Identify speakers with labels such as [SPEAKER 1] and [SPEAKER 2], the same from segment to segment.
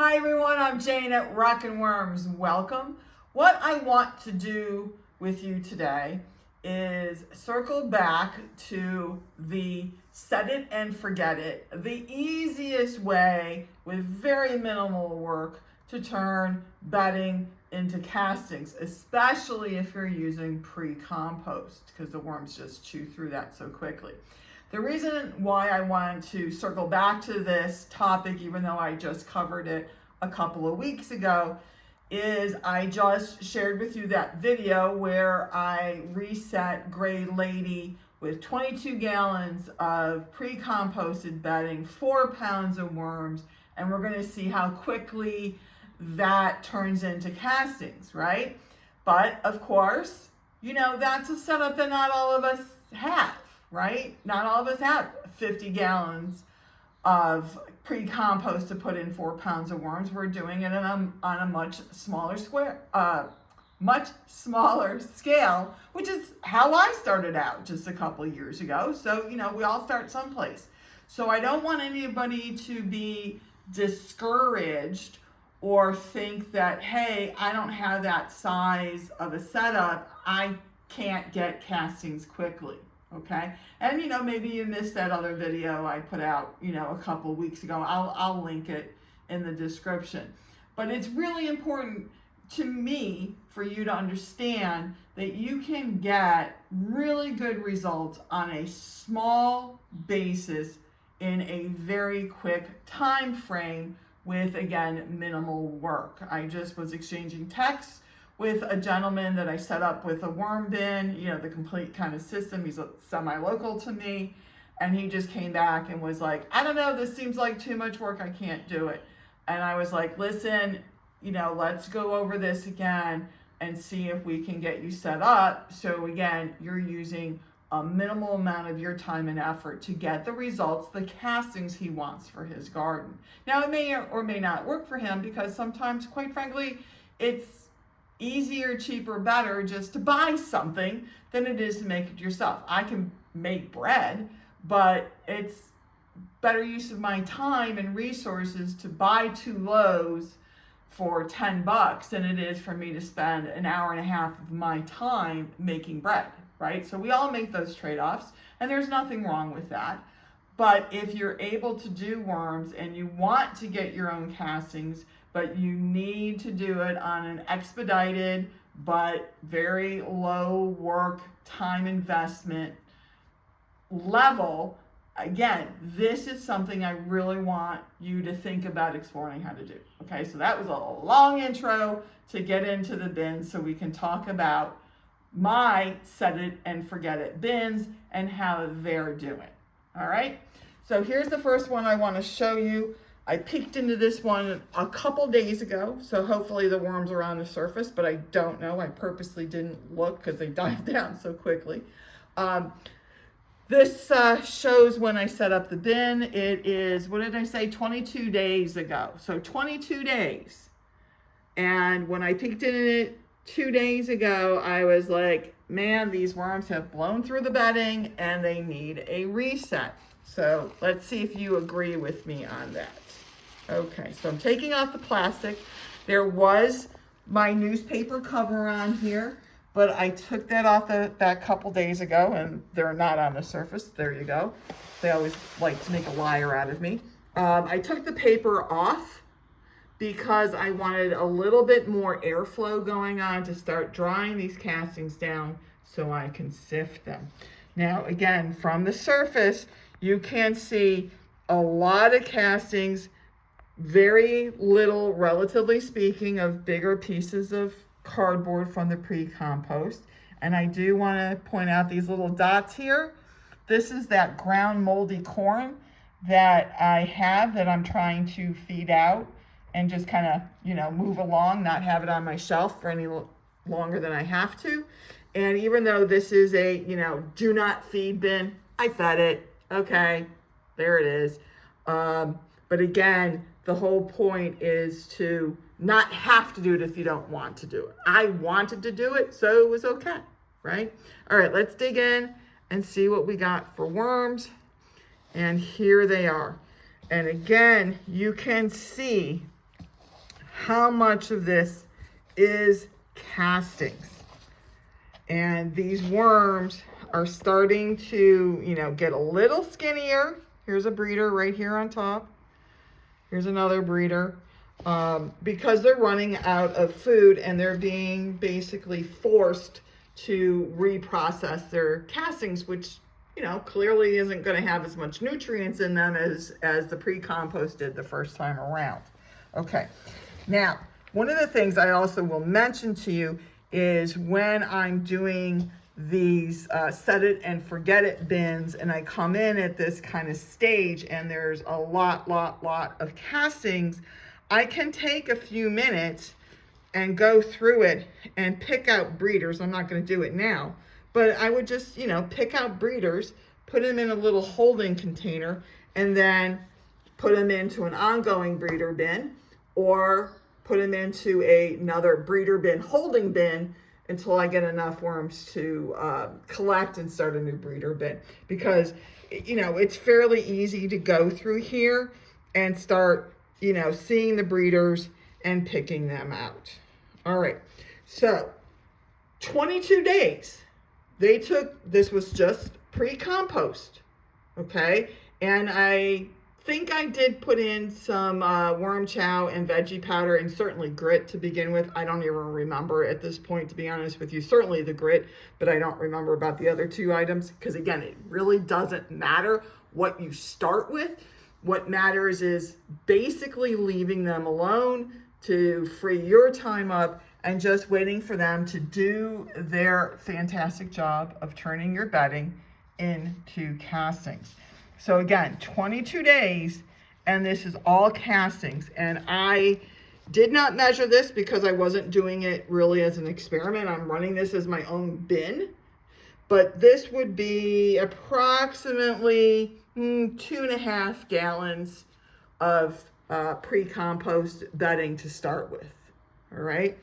[SPEAKER 1] Hi everyone, I'm Jayne at Rockin' Worms. Welcome. What I want to do with you today is circle back to the set it and forget it, the easiest way with very minimal work to turn bedding into castings, especially if you're using pre-compost, because the worms just chew through that so quickly. The reason why I wanted to circle back to this topic, even though I just covered it a couple of weeks ago, is I just shared with you that video where I reset Gray Lady with 22 gallons of pre-composted bedding, 4 pounds of worms, and we're going to see how quickly that turns into castings, right? But of course, that's a setup that not all of us have. Right? Not all of us have 50 gallons of pre-compost to put in 4 pounds of worms. We're doing it on a much smaller scale, which is how I started out just a couple of years ago. So, we all start someplace. So I don't want anybody to be discouraged or think that, hey, I don't have that size of a setup, I can't get castings quickly. Okay, and maybe you missed that other video I put out a couple weeks ago. I'll link it in the description. But it's really important to me for you to understand that you can get really good results on a small basis in a very quick time frame with, again, minimal work. I just was exchanging texts with a gentleman that I set up with a worm bin, the complete kind of system. He's semi-local to me. And he just came back and was like, I don't know, this seems like too much work. I can't do it. And I was like, listen, let's go over this again and see if we can get you set up. So again, you're using a minimal amount of your time and effort to get the results, the castings he wants for his garden. Now, it may or may not work for him because sometimes, quite frankly, it's easier, cheaper, better just to buy something than it is to make it yourself. I can make bread, but it's better use of my time and resources to buy 2 loaves for $10 than it is for me to spend an hour and a half of my time making bread, right? So we all make those trade-offs, and there's nothing wrong with that. But if you're able to do worms and you want to get your own castings, but you need to do it on an expedited but very low work time investment level, again, this is something I really want you to think about exploring how to do. Okay, so that was a long intro to get into the bins so we can talk about my set it and forget it bins and how they're doing. All right, so here's the first one I want to show you. I peeked into this one a couple days ago, so hopefully the worms are on the surface, but I don't know. I purposely didn't look because they dive down so quickly. This shows when I set up the bin. It is, what did I say, 22 days ago. So 22 days. And when I peeked in it 2 days ago, I was like, man, these worms have blown through the bedding and they need a reset. So let's see if you agree with me on that. Okay, so I'm taking off the plastic. There was my newspaper cover on here, but I took that off that couple days ago, and they're not on the surface. There you go. They always like to make a liar out of me. I took the paper off because I wanted a little bit more airflow going on to start drying these castings down so I can sift them. Now, again, from the surface, you can see a lot of castings, very little, relatively speaking, of bigger pieces of cardboard from the pre-compost. And I do want to point out these little dots here. This is that ground moldy corn that I have that I'm trying to feed out and just kind of, move along, not have it on my shelf for any longer than I have to. And even though this is a, do not feed bin, I fed it. Okay, there it is. But again, the whole point is to not have to do it if you don't want to do it. I wanted to do it, so it was okay, right? All right, let's dig in and see what we got for worms. And here they are. And again, you can see how much of this is castings. And these worms are starting to, get a little skinnier. Here's a breeder right here on top. Here's another breeder. Because they're running out of food and they're being basically forced to reprocess their castings, which, clearly isn't going to have as much nutrients in them as the pre-compost did the first time around. Okay. Now, one of the things I also will mention to you is when I'm doing these set it and forget it bins, and I come in at this kind of stage and there's a lot of castings, I can take a few minutes and go through it and pick out breeders. I'm not going to do it now, but I would just, pick out breeders, put them in a little holding container, and then put them into an ongoing breeder bin, or put them into another breeder bin, holding bin, until I get enough worms to collect and start a new breeder bin. Because, it's fairly easy to go through here and start, seeing the breeders and picking them out. All right, so 22 days. They took, this was just pre-compost, okay? And I think I did put in some worm chow and veggie powder, and certainly grit to begin with. I don't even remember at this point, to be honest with you. Certainly the grit, but I don't remember about the other two items, because again, it really doesn't matter what you start with. What matters is basically leaving them alone to free your time up and just waiting for them to do their fantastic job of turning your bedding into castings. So again, 22 days, and this is all castings. And I did not measure this because I wasn't doing it really as an experiment. I'm running this as my own bin, but this would be approximately 2.5 gallons of pre-compost bedding to start with. All right.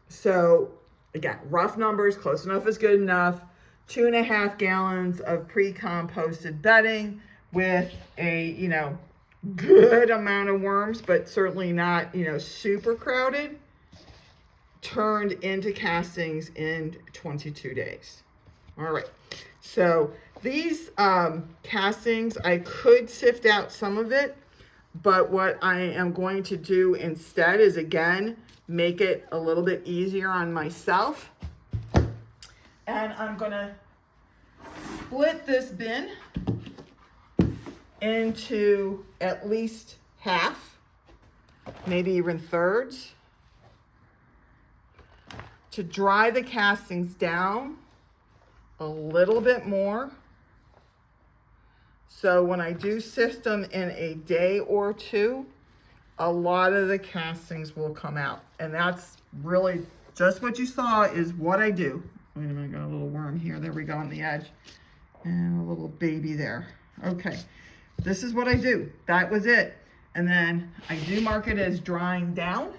[SPEAKER 1] So again, rough numbers, close enough is good enough. 2.5 gallons of pre-composted bedding with a, good amount of worms, but certainly not, super crowded, turned into castings in 22 days. All right. So these castings, I could sift out some of it, but what I am going to do instead is, again, make it a little bit easier on myself. And I'm going to split this bin into at least half, maybe even thirds, to dry the castings down a little bit more. So when I do sift them in a day or two, a lot of the castings will come out. And that's really just what you saw is what I do. Wait a minute, I got a little worm here. There we go on the edge. And a little baby there. Okay, this is what I do. That was it. And then I do mark it as drying down.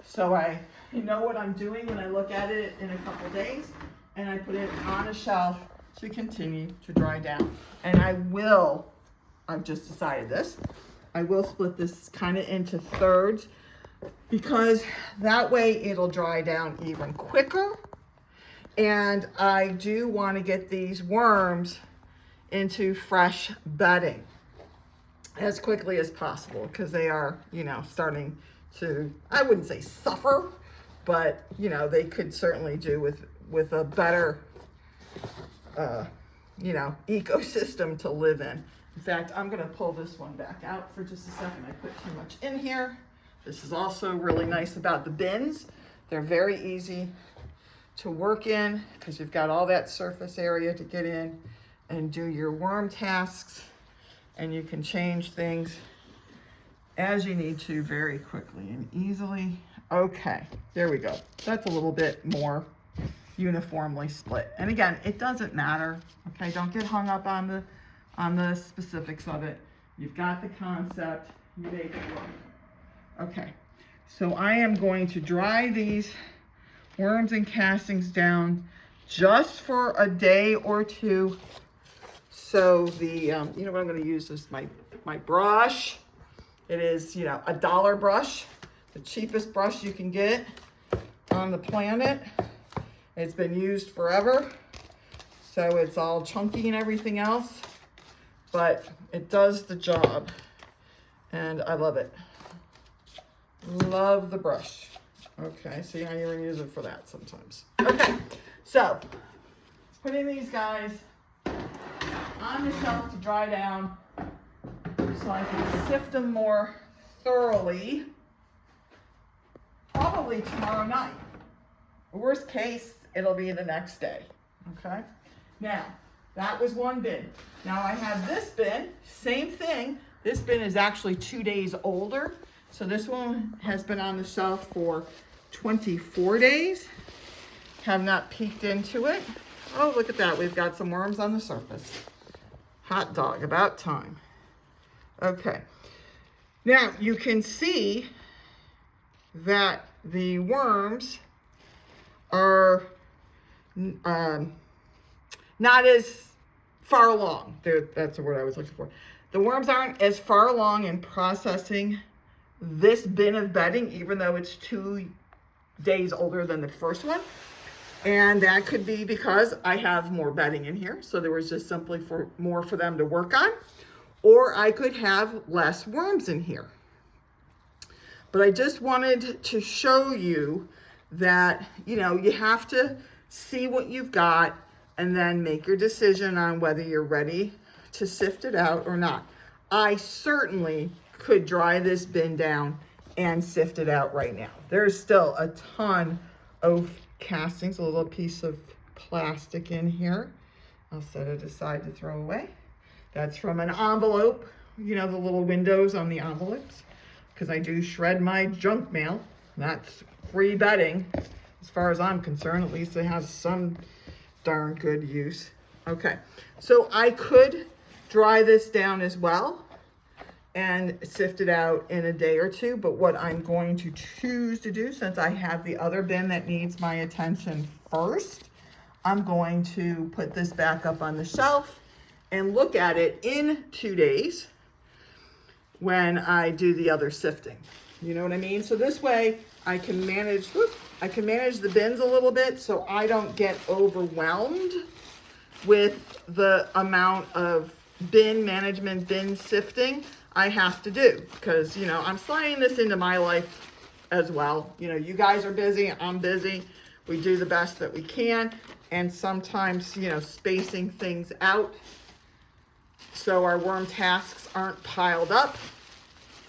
[SPEAKER 1] So I know what I'm doing when I look at it in a couple days. And I put it on a shelf to continue to dry down. And I've just decided this, I will split this kind of into thirds, because that way it'll dry down even quicker. And I do want to get these worms into fresh bedding as quickly as possible, because they are, starting to, I wouldn't say suffer, but, they could certainly do with a better, ecosystem to live in. In fact, I'm going to pull this one back out for just a second. I put too much in here. This is also really nice about the bins. They're very easy to work in because you've got all that surface area to get in and do your worm tasks, and you can change things as you need to very quickly and easily. Okay, there we go. That's a little bit more uniformly split. And again, it doesn't matter. Okay, don't get hung up on the specifics of it. You've got the concept, you make it work. Okay, so I am going to dry these worms and castings down just for a day or two. So the, what I'm going to use is my brush. It is, a dollar brush. the cheapest brush you can get on the planet. It's been used forever, so it's all chunky and everything else, but it does the job, and I love it. Love the brush. Okay, see, I even use it for that sometimes. Okay, so putting these guys on the shelf to dry down so I can sift them more thoroughly, probably tomorrow night. Worst case, it'll be the next day, okay? Now, that was one bin. Now I have this bin, same thing. This bin is actually 2 days older. So this one has been on the shelf for 24 days. Have not peeked into it. Oh, look at that, we've got some worms on the surface. Hot dog, about time. Okay, now you can see that the worms are not as far along. That's the word I was looking for. The worms aren't as far along in processing this bin of bedding, even though it's 2 days older than the first one. And that could be because I have more bedding in here, so there was just simply more for them to work on. Or I could have less worms in here. But I just wanted to show you that, you know, you have to see what you've got and then make your decision on whether you're ready to sift it out or not. I certainly could dry this bin down and sift it out right now. There's still a ton of castings, a little piece of plastic in here. I'll set it aside to throw away. That's from an envelope, you know, the little windows on the envelopes, because I do shred my junk mail. That's free bedding, as far as I'm concerned. At least it has some darn good use. Okay, so I could dry this down as well and sift it out in a day or two, but what I'm going to choose to do, since I have the other bin that needs my attention first, I'm going to put this back up on the shelf and look at it in 2 days when I do the other sifting. You know what I mean? So this way I can manage the bins a little bit so I don't get overwhelmed with the amount of bin management, bin sifting I have to do, because, you know, I'm sliding this into my life as well. You know, you guys are busy, I'm busy. We do the best that we can, and sometimes, you know, spacing things out so our worm tasks aren't piled up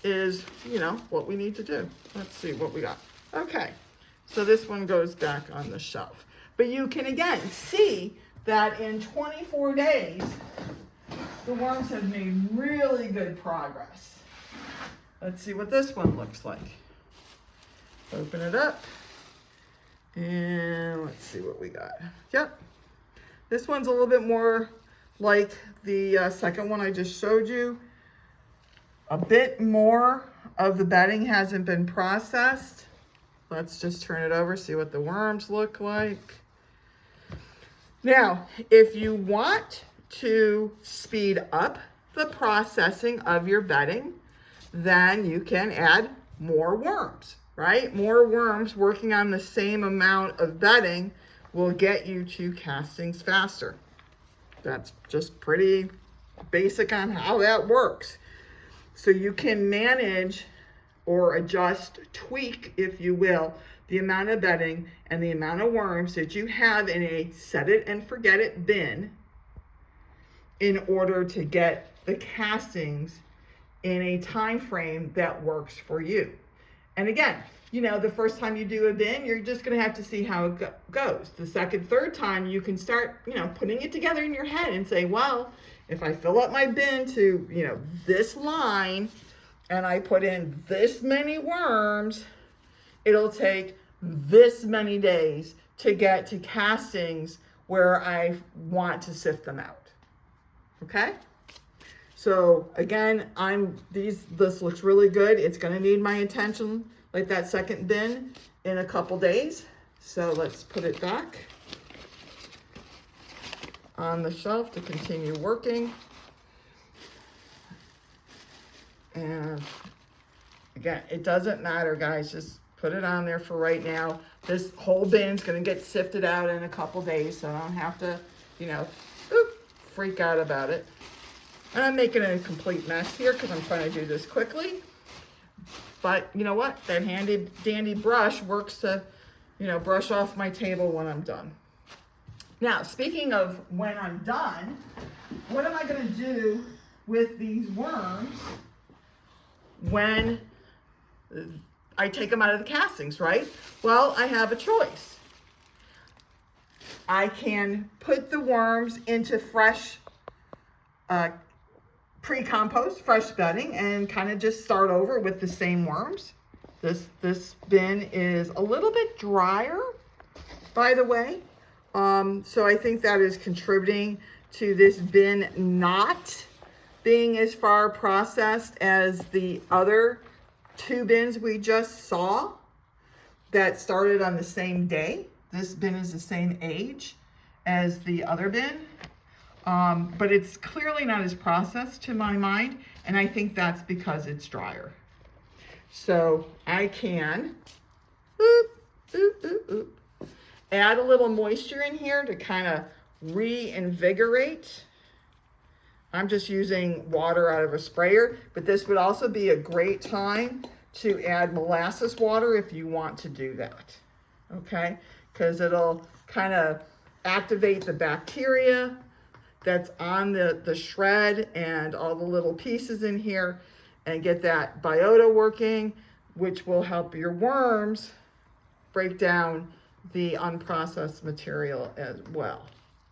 [SPEAKER 1] is, you know, what we need to do. Let's see what we got. Okay, so this one goes back on the shelf. But you can again see that in 24 days, the worms have made really good progress. Let's see what this one looks like. Open it up, and let's see what we got. Yep, this one's a little bit more like the second one I just showed you. A bit more of the bedding hasn't been processed. Let's just turn it over, see what the worms look like. Now, if you want to speed up the processing of your bedding, then you can add more worms, right? More worms working on the same amount of bedding will get you to castings faster. That's just pretty basic on how that works. So you can manage or adjust, tweak, if you will, the amount of bedding and the amount of worms that you have in a set it and forget it bin in order to get the castings in a time frame that works for you. And again, you know, the first time you do a bin, you're just going to have to see how it goes. The second, third time, you can start, you know, putting it together in your head and say, well, if I fill up my bin to, you know, this line and I put in this many worms, it'll take this many days to get to castings where I want to sift them out. Okay? So again, this looks really good. It's going to need my attention, like that second bin, in a couple days. So let's put it back on the shelf to continue working. And Again, it doesn't matter, guys. Just put it on there for right now. This whole bin's going to get sifted out in a couple days, so I don't have to, you know, freak out about it. And I'm making a complete mess here because I'm trying to do this quickly. But you know what? That handy dandy brush works to, you know, brush off my table when I'm done. Now, speaking of when I'm done, what am I going to do with these worms when I take them out of the castings, right? Well, I have a choice. I can put the worms into fresh pre-compost, fresh bedding, and kind of just start over with the same worms. This bin is a little bit drier, by the way. So I think that is contributing to this bin not being as far processed as the other 2 bins we just saw that started on the same day. This bin is the same age as the other bin, but it's clearly not as processed to my mind, and I think that's because it's drier. So I can add a little moisture in here to kind of reinvigorate. I'm just using water out of a sprayer, but this would also be a great time to add molasses water if you want to do that, okay? Because it'll kind of activate the bacteria that's on the shred and all the little pieces in here and get that biota working, which will help your worms break down the unprocessed material as well.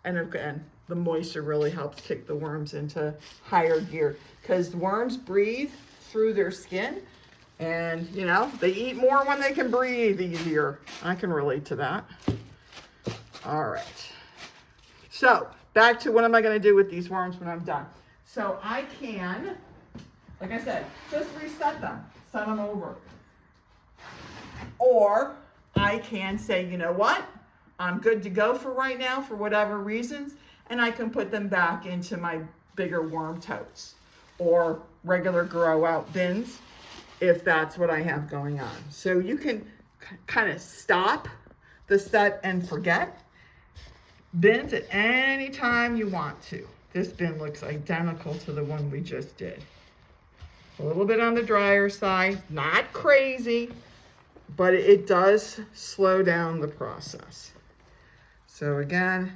[SPEAKER 1] And again, the moisture really helps kick the worms into higher gear because worms breathe through their skin, and you know, they eat more when they can breathe easier. I can relate to that. All right. So back to what am I going to do with these worms when I'm done? So I can, like I said, just reset them, set them over. Or I can say, you know what? I'm good to go for right now for whatever reasons, and I can put them back into my bigger worm totes or regular grow out bins if that's what I have going on. So you can kind of stop the set and forget bins at any time you want to. This bin looks identical to the one we just did. A little bit on the drier side, not crazy, but it does slow down the process. So again,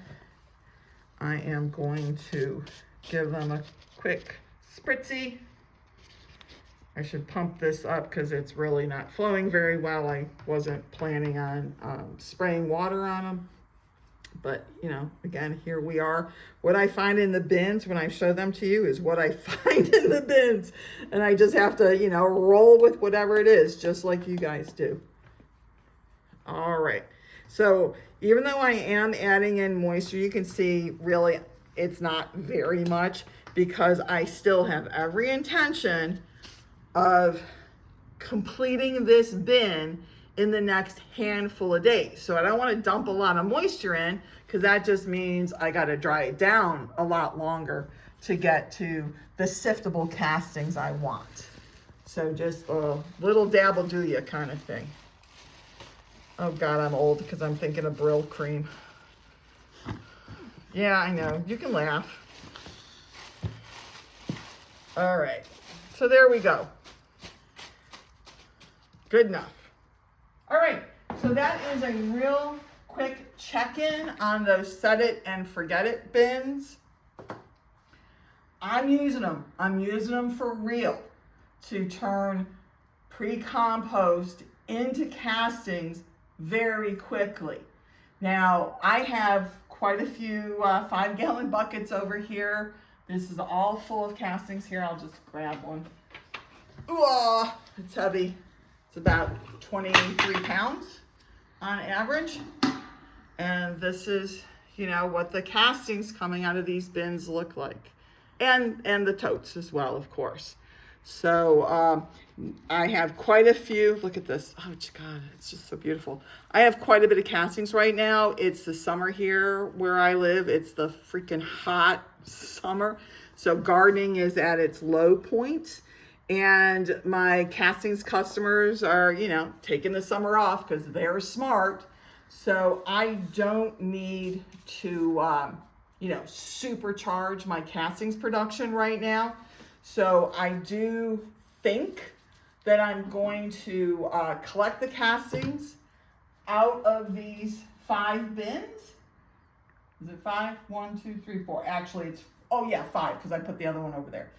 [SPEAKER 1] I am going to give them a quick spritzy. I should pump this up because it's really not flowing very well. I wasn't planning on spraying water on them. But, you know, again, here we are. What I find in the bins when I show them to you is what I find in the bins. And I just have to, you know, roll with whatever it is, just like you guys do. All right. So even though I am adding in moisture, you can see really it's not very much because I still have every intention of completing this bin in the next handful of days. So I don't want to dump a lot of moisture in because that just means I got to dry it down a lot longer to get to the siftable castings I want. So just a little dab will do ya kind of thing. Oh God, I'm old because I'm thinking of Brill cream. Yeah, I know. You can laugh. All right. So there we go. Good enough. All right. So that is a real quick check-in on those set it and forget it bins. I'm using them. I'm using them for real to turn pre-compost into castings very quickly. Now, I have quite a few 5-gallon buckets over here. This is all full of castings here. I'll just grab one. Ooh, it's heavy. It's about 23 pounds on average. And this is, you know, what the castings coming out of these bins look like. And the totes as well, of course. So I have quite a few. Look at this. Oh, God, it's just so beautiful. I have quite a bit of castings right now. It's the summer here where I live. It's the freaking hot summer. So gardening is at its low point. And my castings customers are, taking the summer off because they're smart. So I don't need to, supercharge my castings production right now. So I do think that I'm going to collect the castings out of these 5 bins. Is it 5? 1, 2, 3, 4. Actually, it's, 5, because I put the other one over there.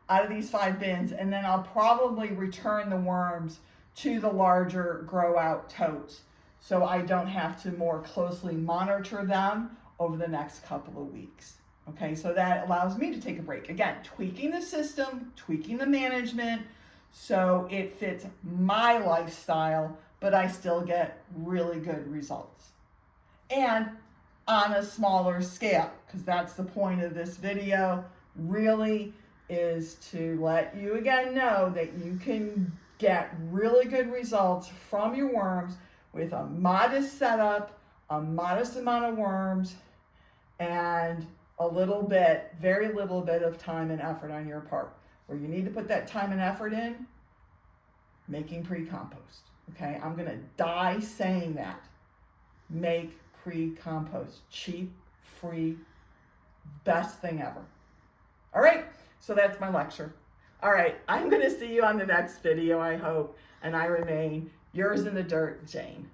[SPEAKER 1] Out of these 5 bins, and then I'll probably return the worms to the larger grow out totes so I don't have to more closely monitor them over the next couple of weeks. Okay, so that allows me to take a break. Again, tweaking the system, tweaking the management so it fits my lifestyle, but I still get really good results. And on a smaller scale, because that's the point of this video, really is to let you again know that you can get really good results from your worms with a modest setup, a modest amount of worms, and very little bit of time and effort on your part. Where you need to put that time and effort in, making pre-compost. Okay, I'm gonna die saying that. Make pre-compost. Cheap, free, best thing ever. All right, so that's my lecture. All right, I'm gonna see you on the next video, I hope, and I remain yours in the dirt, Jayne.